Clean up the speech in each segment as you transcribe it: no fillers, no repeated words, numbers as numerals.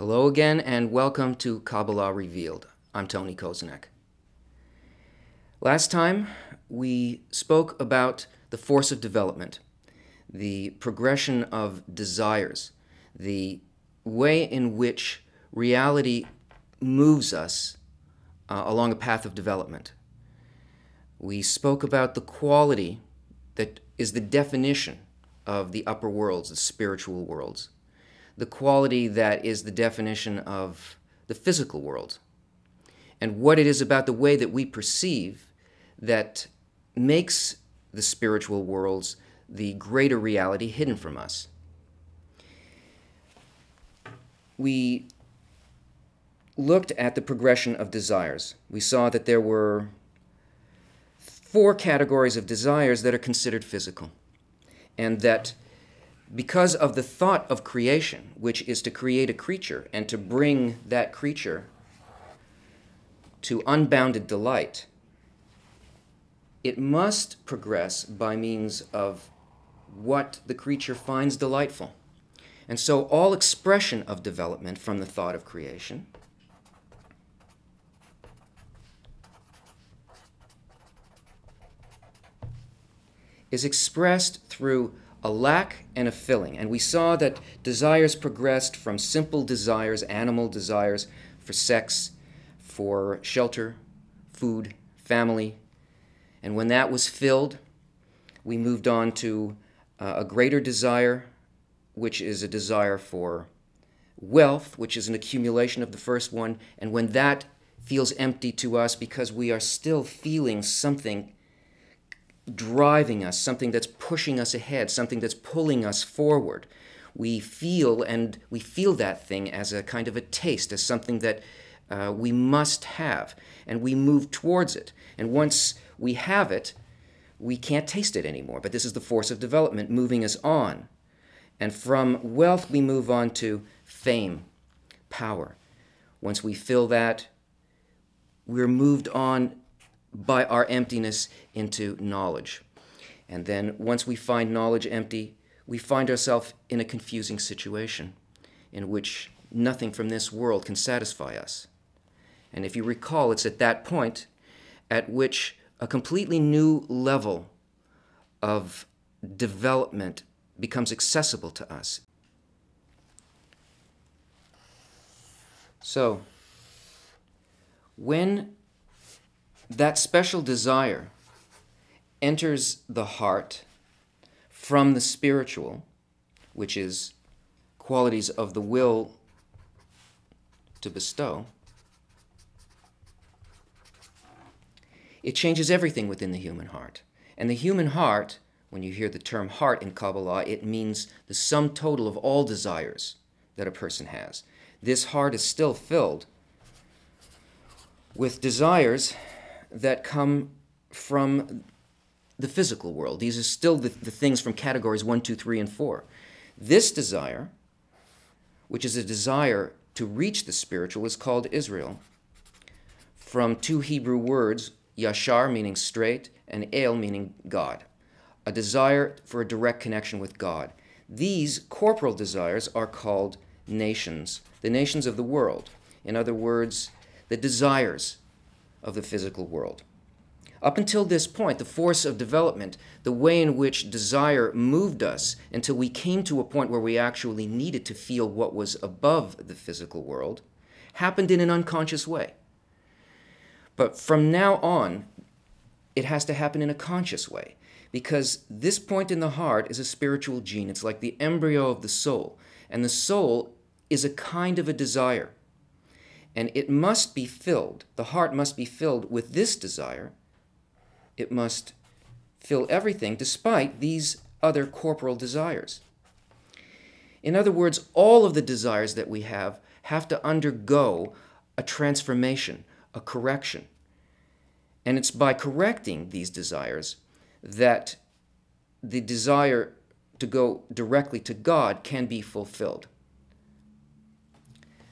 Hello again and welcome to Kabbalah Revealed. I'm Tony Kozenek. Last time we spoke about the force of development, the progression of desires, the way in which reality moves us along a path of development. We spoke about the quality that is the definition of the upper worlds, the spiritual worlds. The quality that is the definition of the physical world, and what it is about the way that we perceive that makes the spiritual worlds the greater reality hidden from us. We looked at the progression of desires. We saw that there were 4 categories of desires that are considered physical, and that because of the thought of creation, which is to create a creature and to bring that creature to unbounded delight, it must progress by means of what the creature finds delightful. And so all expression of development from the thought of creation is expressed through a lack and a filling. And we saw that desires progressed from simple desires, animal desires for sex, for shelter, food, family. And when that was filled, we moved on to a greater desire, which is a desire for wealth, which is an accumulation of the first one. And when that feels empty to us because we are still feeling something driving us, something that's pushing us ahead, something that's pulling us forward, we feel that thing as a kind of a taste, as something that we must have, and we move towards it. And once we have it, we can't taste it anymore. But this is the force of development moving us on. And from wealth, we move on to fame, power. Once we fill that, we're moved on by our emptiness into knowledge. And then once we find knowledge empty, we find ourselves in a confusing situation in which nothing from this world can satisfy us. And if you recall, it's at that point at which a completely new level of development becomes accessible to us. So, when that special desire enters the heart from the spiritual, which is qualities of the will to bestow, it changes everything within the human heart. And the human heart, when you hear the term heart in Kabbalah, it means the sum total of all desires that a person has. This heart is still filled with desires that come from the physical world. These are still the things from categories 1, 2, 3, and 4. This desire, which is a desire to reach the spiritual, is called Israel, from 2 Hebrew words, yashar, meaning straight, and el, meaning God. A desire for a direct connection with God. These corporal desires are called nations, the nations of the world. In other words, the desires of the physical world. Up until this point, the force of development, the way in which desire moved us until we came to a point where we actually needed to feel what was above the physical world, happened in an unconscious way. But from now on, it has to happen in a conscious way, because this point in the heart is a spiritual gene. It's like the embryo of the soul, and the soul is a kind of a desire. And it must be filled, the heart must be filled with this desire. It must fill everything despite these other corporal desires. In other words, all of the desires that we have to undergo a transformation, a correction. And it's by correcting these desires that the desire to go directly to God can be fulfilled.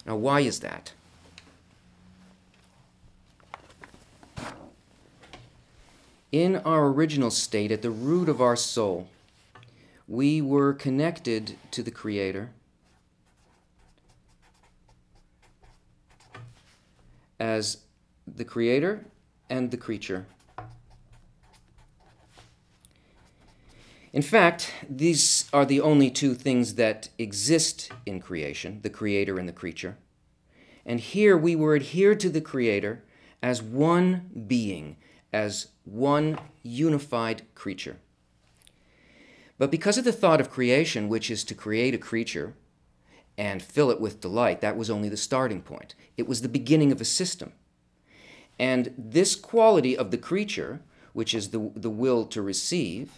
Now, why is that? In our original state, at the root of our soul, we were connected to the Creator as the creator and the creature. In fact, these are the only two things that exist in creation, the creator and the creature. And here we were adhered to the creator as one being, as one unified creature. But because of the thought of creation, which is to create a creature and fill it with delight, that was only the starting point. It was the beginning of a system. And this quality of the creature, which is the will to receive,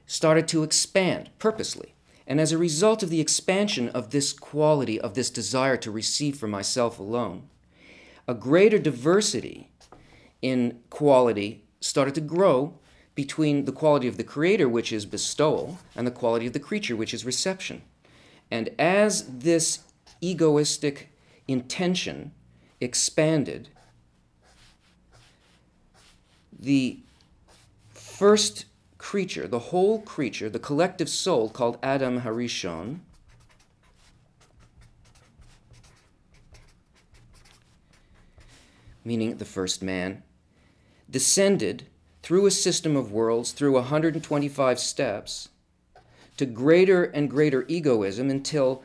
started to expand purposely. And as a result of the expansion of this quality, of this desire to receive for myself alone, a greater diversity in quality started to grow between the quality of the creator, which is bestowal, and the quality of the creature, which is reception. And as this egoistic intention expanded, the first creature, the whole creature, the collective soul called Adam Harishon, meaning the first man, descended through a system of worlds, through 125 steps, to greater and greater egoism until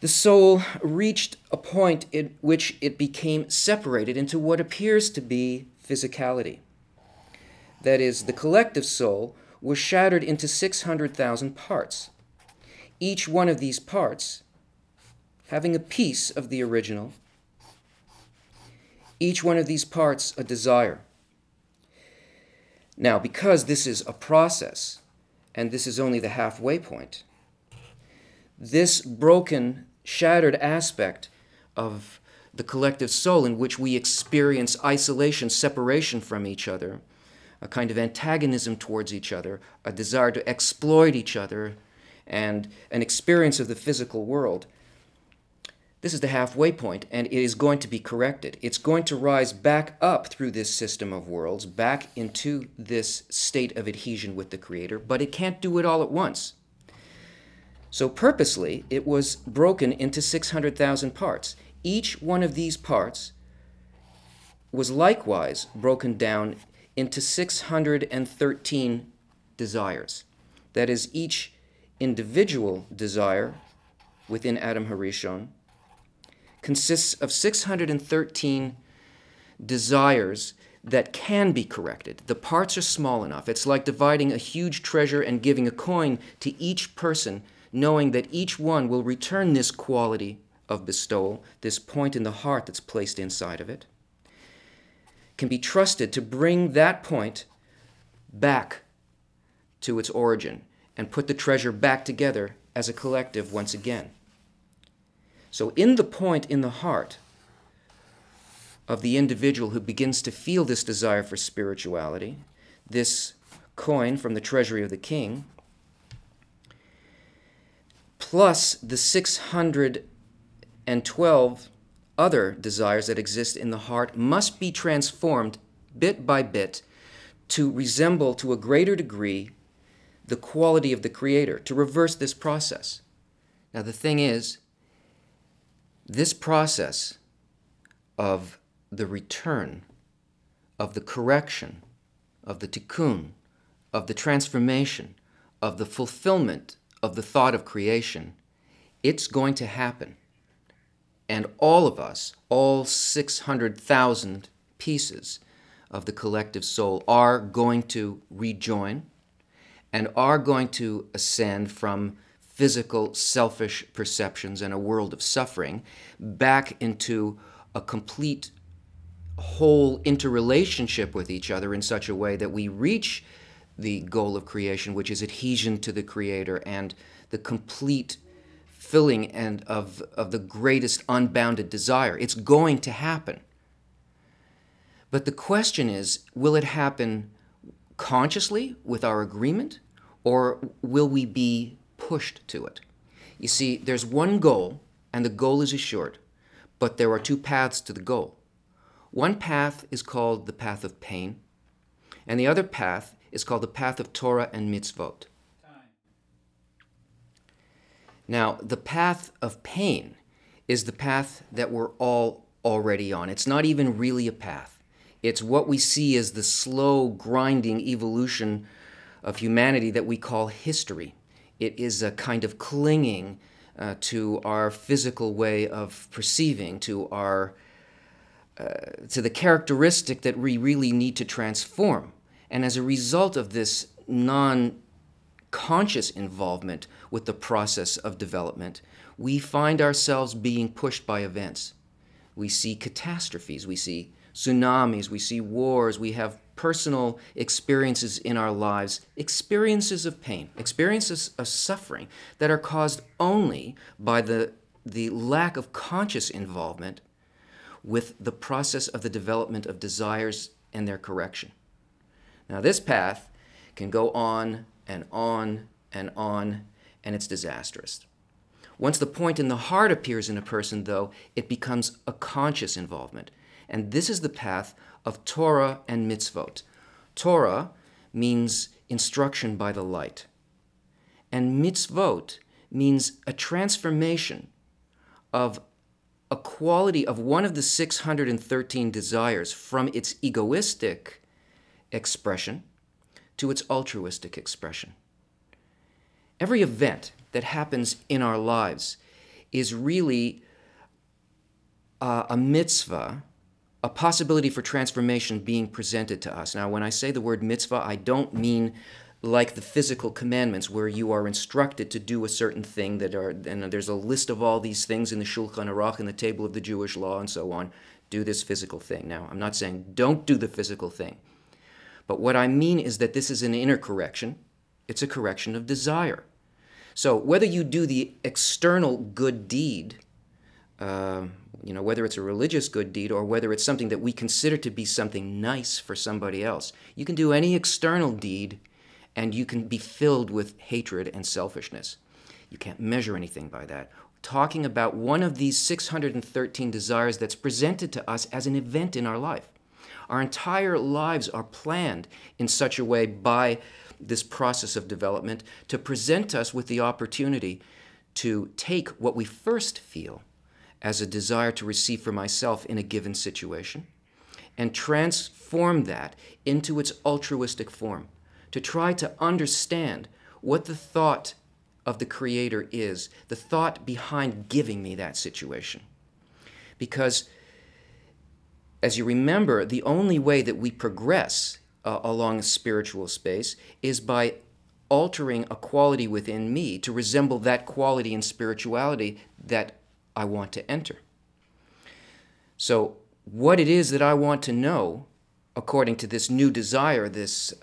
the soul reached a point in which it became separated into what appears to be physicality. That is, the collective soul was shattered into 600,000 parts, each one of these parts having a piece of the original, each one of these parts a desire. Now, because this is a process, and this is only the halfway point, this broken, shattered aspect of the collective soul in which we experience isolation, separation from each other, a kind of antagonism towards each other, a desire to exploit each other, and an experience of the physical world. This is the halfway point, and it is going to be corrected. It's going to rise back up through this system of worlds, back into this state of adhesion with the Creator, but it can't do it all at once. So purposely, it was broken into 600,000 parts. Each one of these parts was likewise broken down into 613 desires. That is, each individual desire within Adam Harishon consists of 613 desires that can be corrected. The parts are small enough. It's like dividing a huge treasure and giving a coin to each person, knowing that each one will return this quality of bestowal, this point in the heart that's placed inside of it, can be trusted to bring that point back to its origin and put the treasure back together as a collective once again. So in the point in the heart of the individual who begins to feel this desire for spirituality, this coin from the treasury of the king, plus the 612 other desires that exist in the heart, must be transformed bit by bit to resemble to a greater degree the quality of the Creator, to reverse this process. Now the thing is, this process of the return, of the correction, of the tikkun, of the transformation, of the fulfillment of the thought of creation, it's going to happen. And all of us, all 600,000 pieces of the collective soul, are going to rejoin and are going to ascend from physical, selfish perceptions and a world of suffering back into a complete whole interrelationship with each other in such a way that we reach the goal of creation, which is adhesion to the Creator and the complete filling and of the greatest unbounded desire. It's going to happen. But the question is, will it happen consciously with our agreement, or will we be pushed to it? You see, there's one goal, and the goal is assured, but there are two paths to the goal. One path is called the path of pain, and the other path is called the path of Torah and mitzvot. Now, the path of pain is the path that we're all already on. It's not even really a path. It's what we see as the slow, grinding evolution of humanity that we call history. It is a kind of clinging to our physical way of perceiving, to the characteristic that we really need to transform. And as a result of this non-conscious involvement with the process of development, we find ourselves being pushed by events. We see catastrophes, we see tsunamis, we see wars, we have personal experiences in our lives, experiences of pain, experiences of suffering that are caused only by the lack of conscious involvement with the process of the development of desires and their correction. Now, this path can go on and on and on, and it's disastrous. Once the point in the heart appears in a person, though, it becomes a conscious involvement. And this is the path of Torah and mitzvot. Torah means instruction by the light. And mitzvot means a transformation of a quality of one of the 613 desires from its egoistic expression to its altruistic expression. Every event that happens in our lives is really a mitzvah, a possibility for transformation being presented to us. Now, when I say the word mitzvah, I don't mean like the physical commandments where you are instructed to do a certain thing and there's a list of all these things in the Shulchan Aruch, in the table of the Jewish law, and so on. Do this physical thing. Now, I'm not saying don't do the physical thing. But what I mean is that this is an inner correction. It's a correction of desire. So whether you do the external good deed, whether it's a religious good deed or whether it's something that we consider to be something nice for somebody else, you can do any external deed and you can be filled with hatred and selfishness. You can't measure anything by that. Talking about one of these 613 desires that's presented to us as an event in our life. Our entire lives are planned in such a way by this process of development to present us with the opportunity to take what we first feel as a desire to receive for myself in a given situation and transform that into its altruistic form, to try to understand what the thought of the Creator is, the thought behind giving me that situation. Because, as you remember, the only way that we progress along a spiritual space is by altering a quality within me to resemble that quality in spirituality that I want to enter. So what it is that I want to know, according to this new desire, this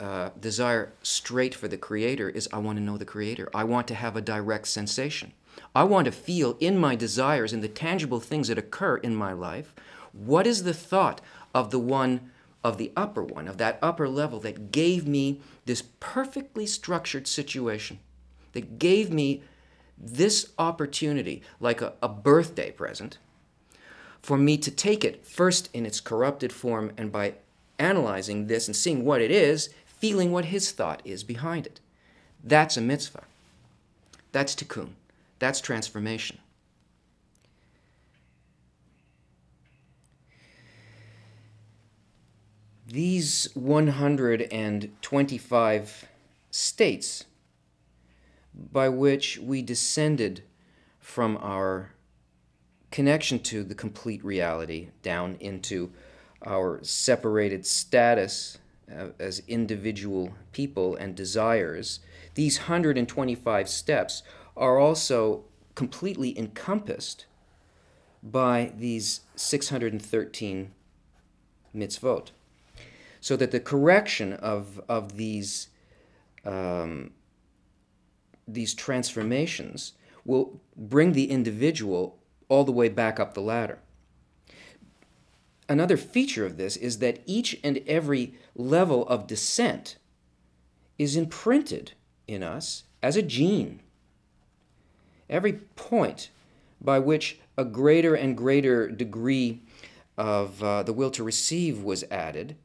desire straight for the Creator, is I want to know the Creator. I want to have a direct sensation. I want to feel in my desires, in the tangible things that occur in my life, what is the thought of the one, of the upper one, of that upper level that gave me this perfectly structured situation, that gave me this opportunity, like a birthday present, for me to take it first in its corrupted form and by analyzing this and seeing what it is, feeling what his thought is behind it. That's a mitzvah. That's tikkun. That's transformation. These 125 states by which we descended from our connection to the complete reality down into our separated status as individual people and desires, these 125 steps are also completely encompassed by these 613 mitzvot. So that the correction of these transformations will bring the individual all the way back up the ladder. Another feature of this is that each and every level of descent is imprinted in us as a gene. Every point by which a greater and greater degree of the will to receive was added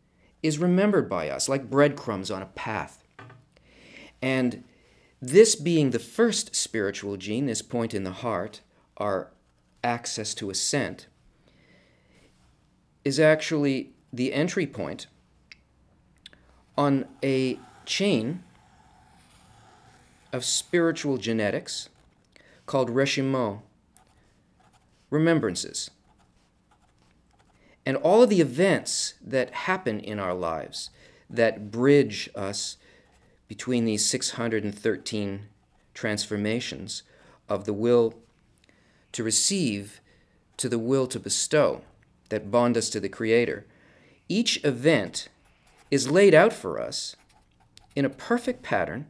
is remembered by us, like breadcrumbs on a path. And this being the first spiritual gene, this point in the heart, our access to ascent, is actually the entry point on a chain of spiritual genetics called reshimot, remembrances. And all of the events that happen in our lives that bridge us between these 613 transformations of the will to receive to the will to bestow that bond us to the Creator, each event is laid out for us in a perfect pattern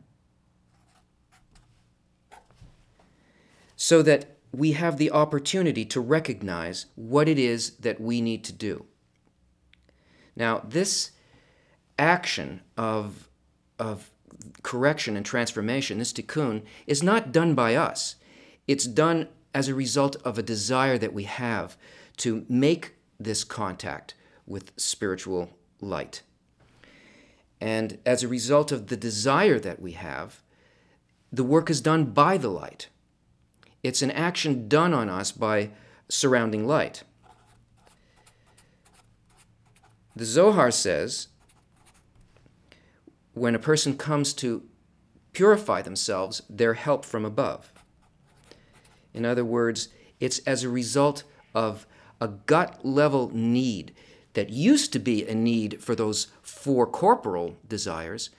so that we have the opportunity to recognize what it is that we need to do. Now, this action of correction and transformation, this tikkun, is not done by us. It's done as a result of a desire that we have to make this contact with spiritual light. And as a result of the desire that we have, the work is done by the light. It's an action done on us by surrounding light. The Zohar says, when a person comes to purify themselves, they're help from above. In other words, it's as a result of a gut-level need that used to be a need for those four corporal desires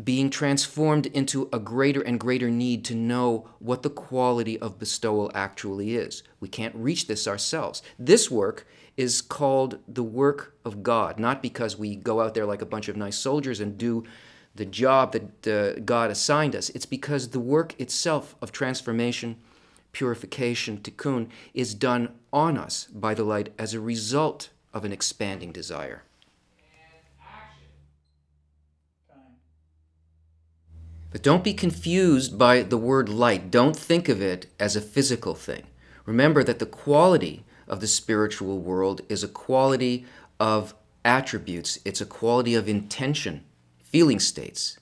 being transformed into a greater and greater need to know what the quality of bestowal actually is. We can't reach this ourselves. This work is called the work of God, not because we go out there like a bunch of nice soldiers and do the job that God assigned us. It's because the work itself of transformation, purification, tikkun, is done on us by the light as a result of an expanding desire. But don't be confused by the word light. Don't think of it as a physical thing. Remember that the quality of the spiritual world is a quality of attributes. It's a quality of intention, feeling states.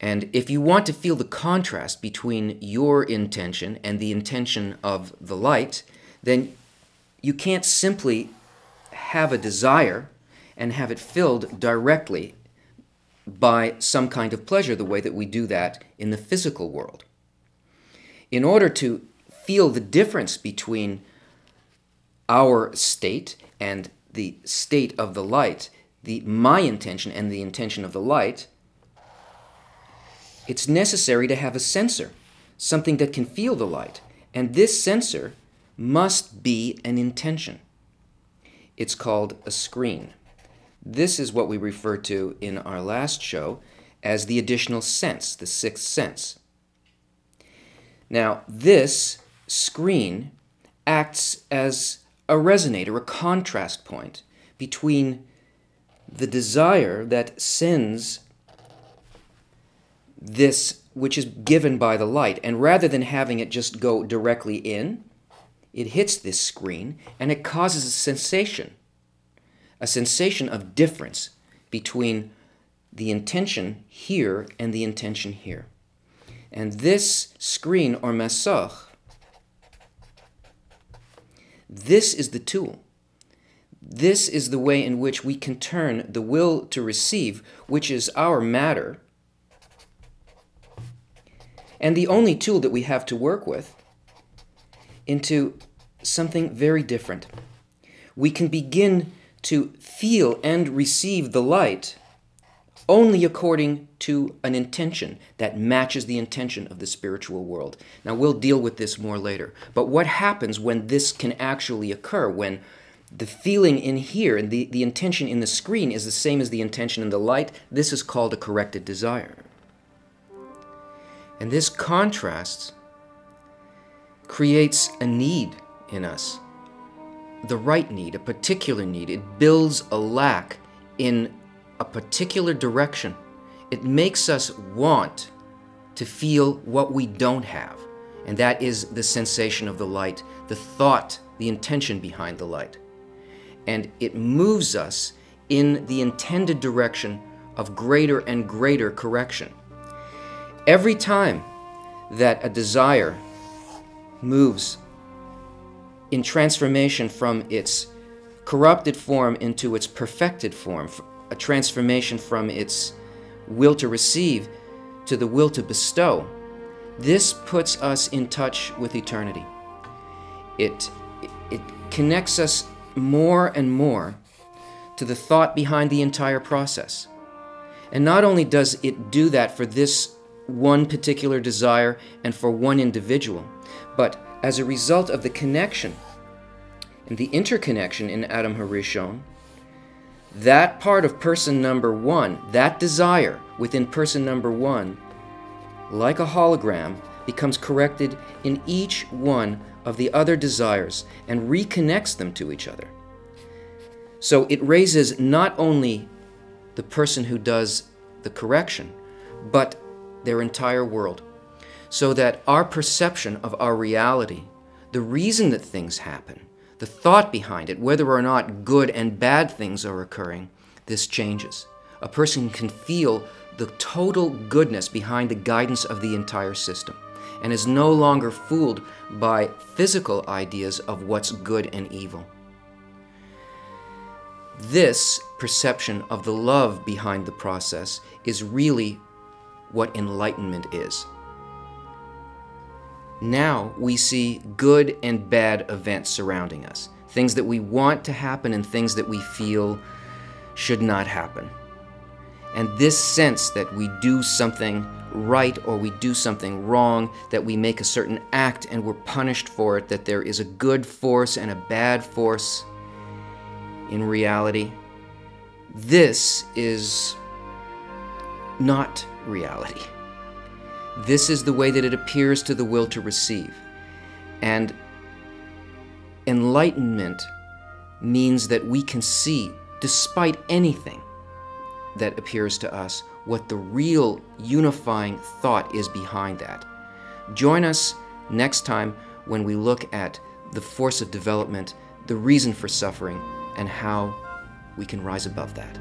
And if you want to feel the contrast between your intention and the intention of the light, then you can't simply have a desire and have it filled directly by some kind of pleasure the way that we do that in the physical world. In order to feel the difference between our state and the state of the light, my intention and the intention of the light, it's necessary to have a sensor, something that can feel the light. And this sensor must be an intention. It's called a screen. This is what we referred to in our last show as the additional sense, the sixth sense. Now, this screen acts as a resonator, a contrast point between the desire that sends this which is given by the light, and rather than having it just go directly in, it hits this screen and it causes a sensation of difference between the intention here and the intention here. And this screen, or masach, this is the tool. This is the way in which we can turn the will to receive, which is our matter, and the only tool that we have to work with, into something very different. We can begin to feel and receive the light only according to an intention that matches the intention of the spiritual world. Now, we'll deal with this more later. But what happens when this can actually occur, when the feeling in here and the intention in the screen is the same as the intention in the light? This is called a corrected desire. And this contrast creates a need in us, the right need, a particular need. It builds a lack in a particular direction. It makes us want to feel what we don't have, and that is the sensation of the light, the thought, the intention behind the light. And it moves us in the intended direction of greater and greater correction. Every time that a desire moves in transformation from its corrupted form into its perfected form, a transformation from its will to receive to the will to bestow, this puts us in touch with eternity. It connects us more and more to the thought behind the entire process. And not only does it do that for this one particular desire and for one individual, but as a result of the connection and the interconnection in Adam HaRishon, that part of person number one, that desire within person number one, like a hologram, becomes corrected in each one of the other desires and reconnects them to each other. So it raises not only the person who does the correction, but their entire world, so that our perception of our reality, the reason that things happen, the thought behind it, whether or not good and bad things are occurring, this changes. A person can feel the total goodness behind the guidance of the entire system and is no longer fooled by physical ideas of what's good and evil. This perception of the love behind the process is really what enlightenment is. Now we see good and bad events surrounding us, things that we want to happen and things that we feel should not happen. And this sense that we do something right or we do something wrong, that we make a certain act and we're punished for it, that there is a good force and a bad force in reality, this is not reality. This is the way that it appears to the will to receive. And enlightenment means that we can see, despite anything that appears to us, what the real unifying thought is behind that. Join us next time when we look at the force of development, the reason for suffering, and how we can rise above that.